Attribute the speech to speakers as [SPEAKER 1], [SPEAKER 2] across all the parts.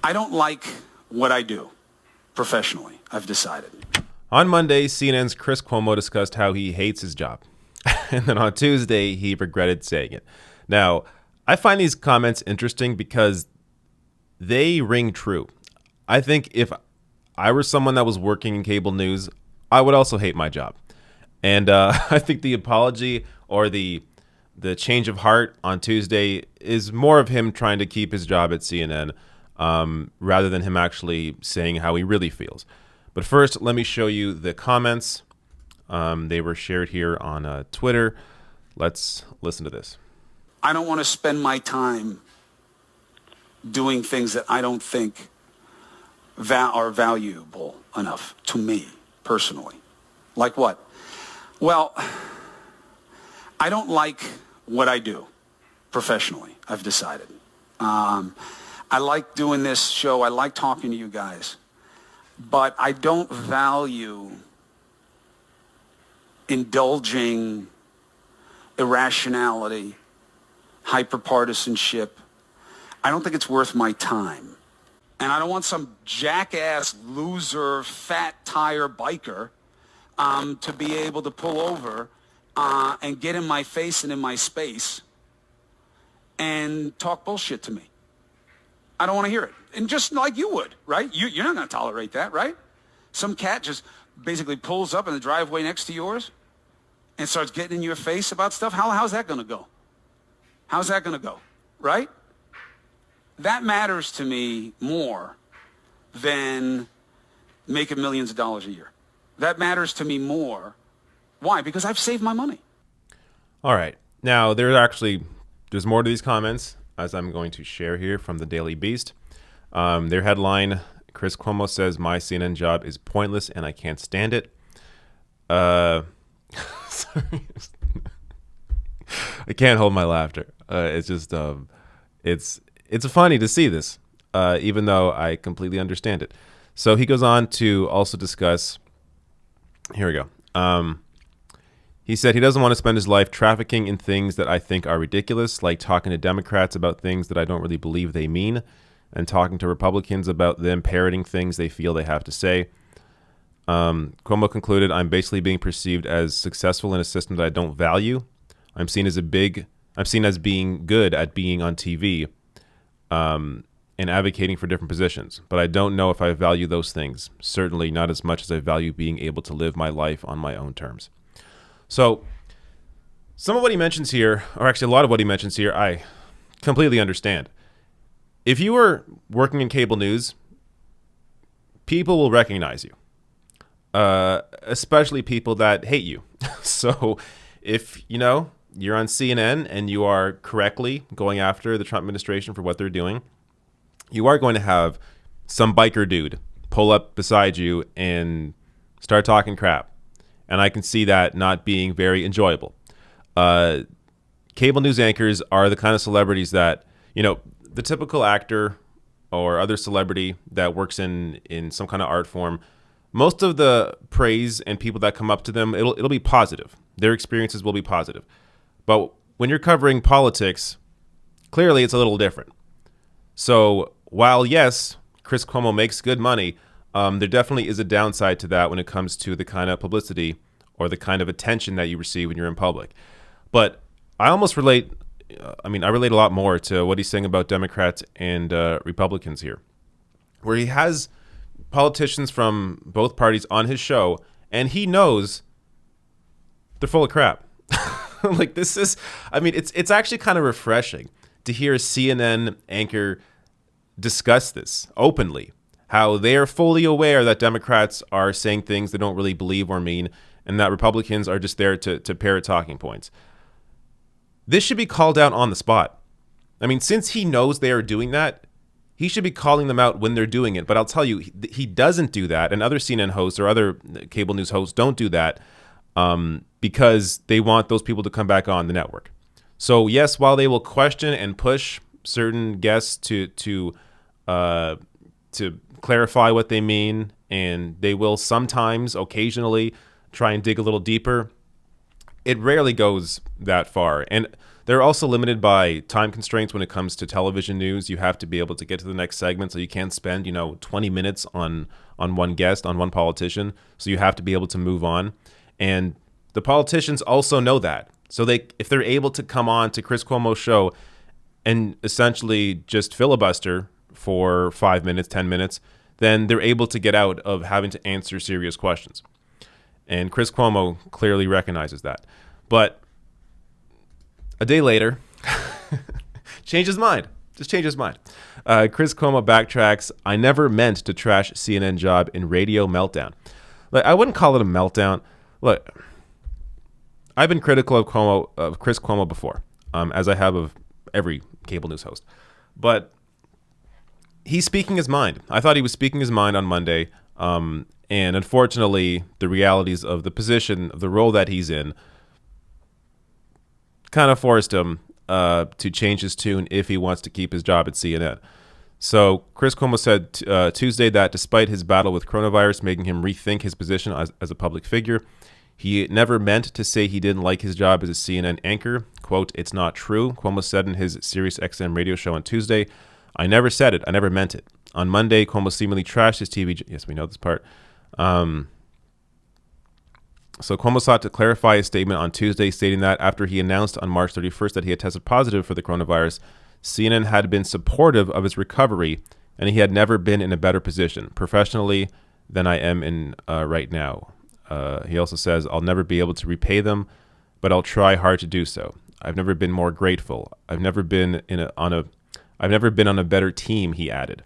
[SPEAKER 1] I don't like what I do professionally, I've decided.
[SPEAKER 2] On Monday, CNN's Chris Cuomo discussed how he hates his job. And then on Tuesday, he regretted saying it. Now, I find these comments interesting because they ring true. I think if I were someone that was working in cable news, I would also hate my job. And I think the apology or the change of heart on Tuesday is more of him trying to keep his job at CNN rather than him actually saying how he really feels. But first, let me show you the comments. They were shared here on Twitter. Let's listen to this.
[SPEAKER 1] I don't want to spend my time doing things that I don't think are valuable enough to me personally. Like what? Well, I don't like what I do professionally, I've decided. I like doing this show. I like talking to you guys. But I don't value indulging irrationality, hyperpartisanship. I don't think it's worth my time. And I don't want some jackass, loser, fat tire biker to be able to pull over and get in my face and in my space and talk bullshit to me. I don't want to hear it. And just like you would, right? You're not going to tolerate that, right? Some cat just basically pulls up in the driveway next to yours and starts getting in your face about stuff. How's that going to go? How's that going to go, right? That matters to me more than making millions of dollars a year. That matters to me more. Why? Because I've saved my money.
[SPEAKER 2] All right. Now, there's more to these comments, as I'm going to share here from the Daily Beast. Their headline, Chris Cuomo says, my CNN job is pointless and I can't stand it. Sorry. I can't hold my laughter. It's just, it's funny to see this, even though I completely understand it. So he goes on to also discuss, here we go. He said he doesn't want to spend his life trafficking in things that I think are ridiculous, like talking to Democrats about things that I don't really believe they mean, and talking to Republicans about them parroting things they feel they have to say. Cuomo concluded, I'm basically being perceived as successful in a system that I don't value. I'm seen as being good at being on TV and advocating for different positions, but I don't know if I value those things. Certainly not as much as I value being able to live my life on my own terms. So some of what he mentions here, or actually a lot of what he mentions here, I completely understand. If you are working in cable news, people will recognize you, especially people that hate you. So if, you're on CNN and you are correctly going after the Trump administration for what they're doing, you are going to have some biker dude pull up beside you and start talking crap. And I can see that not being very enjoyable. Cable news anchors are the kind of celebrities that, the typical actor or other celebrity that works in some kind of art form, most of the praise and people that come up to them, it'll be positive. Their experiences will be positive. But when you're covering politics, clearly it's a little different. So while, yes, Chris Cuomo makes good money, there definitely is a downside to that when it comes to the kind of publicity or the kind of attention that you receive when you're in public. But I almost relate, I relate a lot more to what he's saying about Democrats and Republicans here, where he has politicians from both parties on his show, and he knows they're full of crap. Like this is, it's actually kind of refreshing to hear a CNN anchor discuss this openly, how they are fully aware that Democrats are saying things they don't really believe or mean, and that Republicans are just there to parrot talking points. This should be called out on the spot. Since he knows they are doing that, he should be calling them out when they're doing it. But I'll tell you, he doesn't do that, and other CNN hosts or other cable news hosts don't do that because they want those people to come back on the network. So yes, while they will question and push certain guests to clarify what they mean, and they will sometimes, occasionally, try and dig a little deeper, it rarely goes that far. And They're also limited by time constraints when it comes to television news. You have to be able to get to the next segment, so you can't spend 20 minutes on one guest, on one politician. So you have to be able to move on, and the politicians also know that. So if they're able to come on to Chris Cuomo's show and essentially just filibuster for 5 minutes, 10 minutes, then they're able to get out of having to answer serious questions. And Chris Cuomo clearly recognizes that. But a day later, changed his mind. Just changed his mind. Chris Cuomo backtracks. I never meant to trash CNN job in radio meltdown. Like, I wouldn't call it a meltdown. Look, I've been critical of Chris Cuomo before, as I have of every cable news host. But he's speaking his mind. I thought he was speaking his mind on Monday. And unfortunately, the realities of the position, of the role that he's in, kind of forced him to change his tune if he wants to keep his job at CNN. So Chris Cuomo said Tuesday that despite his battle with coronavirus making him rethink his position as a public figure, he never meant to say he didn't like his job as a CNN anchor. Quote, "It's not true," Cuomo said in his Sirius XM radio show on Tuesday. "I never said it. I never meant it." On Monday, Cuomo seemingly trashed his TV. Yes, we know this part. So Cuomo sought to clarify his statement on Tuesday, stating that after he announced on March 31st that he had tested positive for the coronavirus, CNN had been supportive of his recovery, and he had never been in a better position professionally than I am in right now. He also says, "I'll never be able to repay them, but I'll try hard to do so. I've never been more grateful. I've never been on a better team," he added.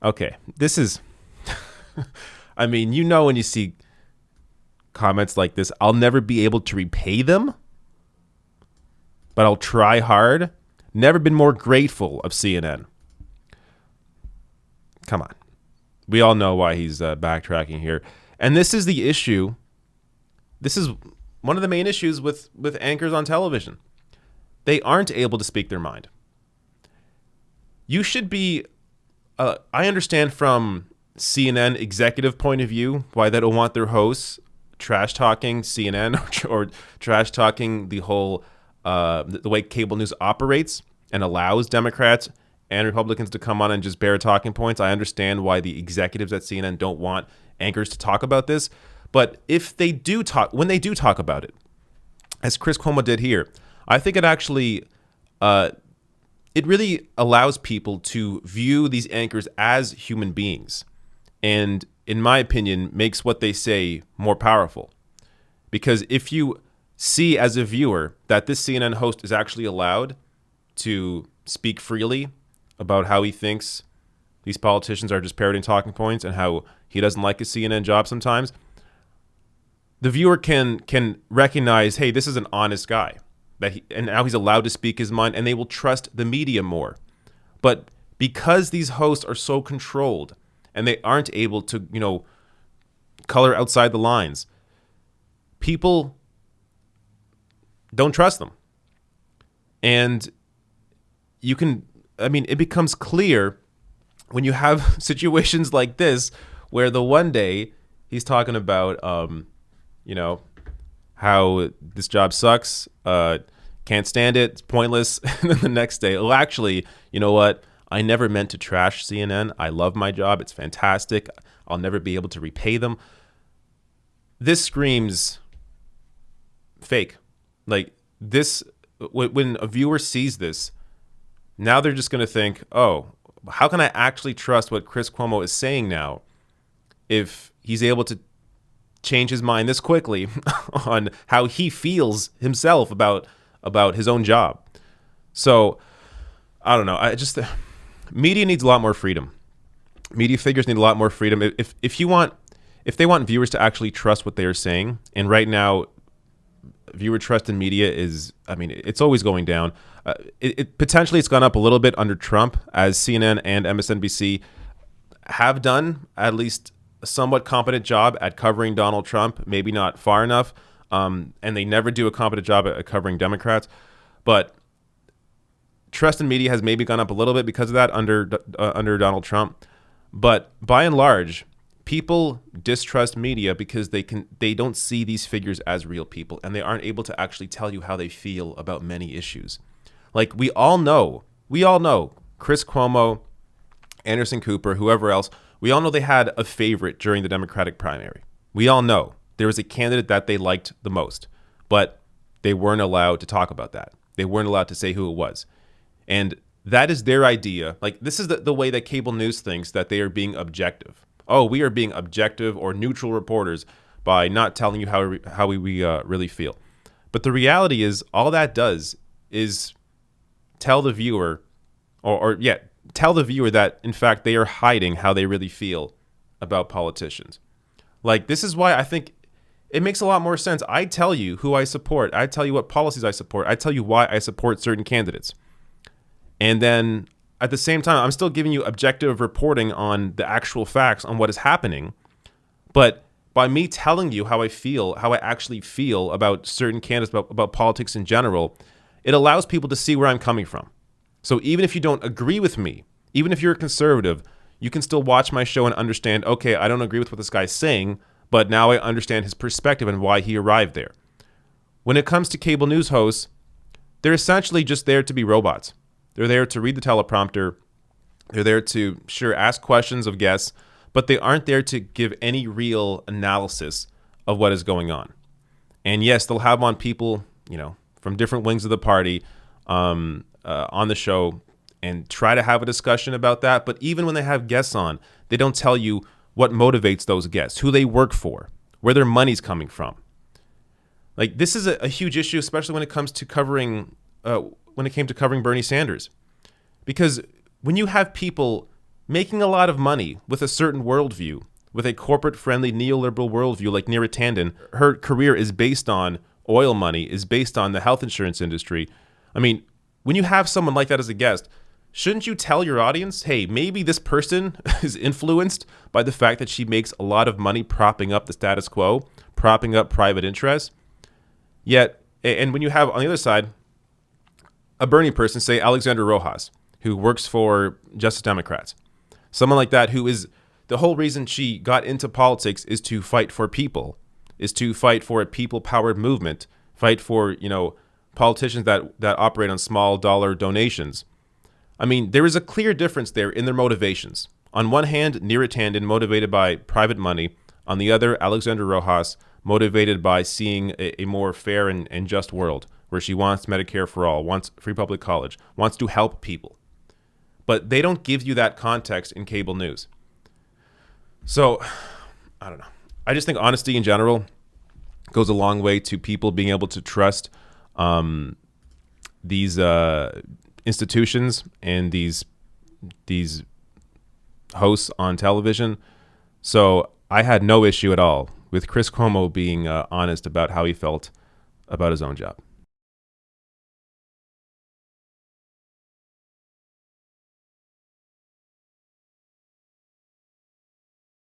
[SPEAKER 2] Okay, this is, I mean, when you see comments like this, "I'll never be able to repay them, but I'll try hard." Never been more grateful of CNN. Come on. We all know why he's backtracking here. And this is the issue. This is one of the main issues with anchors on television. They aren't able to speak their mind. You should be, I understand from CNN executive point of view why they don't want their hosts trash talking CNN or trash talking the whole the way cable news operates and allows Democrats and Republicans to come on and just bear talking points. I understand why the executives at CNN don't want anchors to talk about this, but if they do talk, when they do talk about it, as Chris Cuomo did here, I think it actually it really allows people to view these anchors as human beings, and in my opinion, makes what they say more powerful. Because if you see as a viewer that this CNN host is actually allowed to speak freely about how he thinks these politicians are just parroting talking points and how he doesn't like his CNN job sometimes, the viewer can recognize, hey, this is an honest guy, and now he's allowed to speak his mind, and they will trust the media more. But because these hosts are so controlled and they aren't able to, color outside the lines, people don't trust them. And it becomes clear when you have situations like this, where the one day he's talking about, how this job sucks, can't stand it, it's pointless. And then the next day, oh, actually, you know what? I never meant to trash CNN. I love my job. It's fantastic. I'll never be able to repay them. This screams fake. Like this, when a viewer sees this, now they're just going to think, oh, how can I actually trust what Chris Cuomo is saying now if he's able to change his mind this quickly on how he feels himself about his own job? So I don't know. Media needs a lot more freedom. Media figures need a lot more freedom. If they want viewers to actually trust what they are saying, and right now, viewer trust in media is, it's always going down. Potentially it's gone up a little bit under Trump, as CNN and MSNBC have done at least a somewhat competent job at covering Donald Trump, maybe not far enough, and they never do a competent job at covering Democrats. But trust in media has maybe gone up a little bit because of that under Donald Trump. But by and large, people distrust media because they don't see these figures as real people, and they aren't able to actually tell you how they feel about many issues. Like we all know Chris Cuomo, Anderson Cooper, whoever else, we all know they had a favorite during the Democratic primary. We all know there was a candidate that they liked the most, but they weren't allowed to talk about that. They weren't allowed to say who it was. And that is their idea. Like, this is the way that cable news thinks that they are being objective. Oh, we are being objective or neutral reporters by not telling you how we really feel. But the reality is, all that does is tell the viewer, tell the viewer that, in fact, they are hiding how they really feel about politicians. Like, this is why I think it makes a lot more sense. I tell you who I support. I tell you what policies I support. I tell you why I support certain candidates. And then at the same time, I'm still giving you objective reporting on the actual facts on what is happening. But by me telling you how I feel, how I actually feel about certain candidates, about politics in general, it allows people to see where I'm coming from. So even if you don't agree with me, even if you're a conservative, you can still watch my show and understand, okay, I don't agree with what this guy's saying, but now I understand his perspective and why he arrived there. When it comes to cable news hosts, they're essentially just there to be robots. They're there to read the teleprompter. They're there to, sure, ask questions of guests, but they aren't there to give any real analysis of what is going on. And yes, they'll have on people, from different wings of the party on the show and try to have a discussion about that. But even when they have guests on, they don't tell you what motivates those guests, who they work for, where their money's coming from. Like, this is a huge issue, especially when it comes to covering Bernie Sanders. Because when you have people making a lot of money with a certain worldview, with a corporate-friendly neoliberal worldview like Neera Tanden, her career is based on oil money, is based on the health insurance industry. I mean, when you have someone like that as a guest, shouldn't you tell your audience, hey, maybe this person is influenced by the fact that she makes a lot of money propping up the status quo, propping up private interests? Yet, and when you have on the other side, a Bernie person, say Alexandra Rojas, who works for Justice Democrats, someone like that who is, the whole reason she got into politics is to fight for people, is to fight for a people-powered movement, fight for, politicians that operate on small dollar donations. I mean, there is a clear difference there in their motivations. On one hand, Neera Tanden, motivated by private money. On the other, Alexandra Rojas, motivated by seeing a more fair and just world, where she wants Medicare for all, wants free public college, wants to help people. But they don't give you that context in cable news. So, I don't know. I just think honesty in general goes a long way to people being able to trust these institutions and these hosts on television. So I had no issue at all with Chris Cuomo being honest about how he felt about his own job.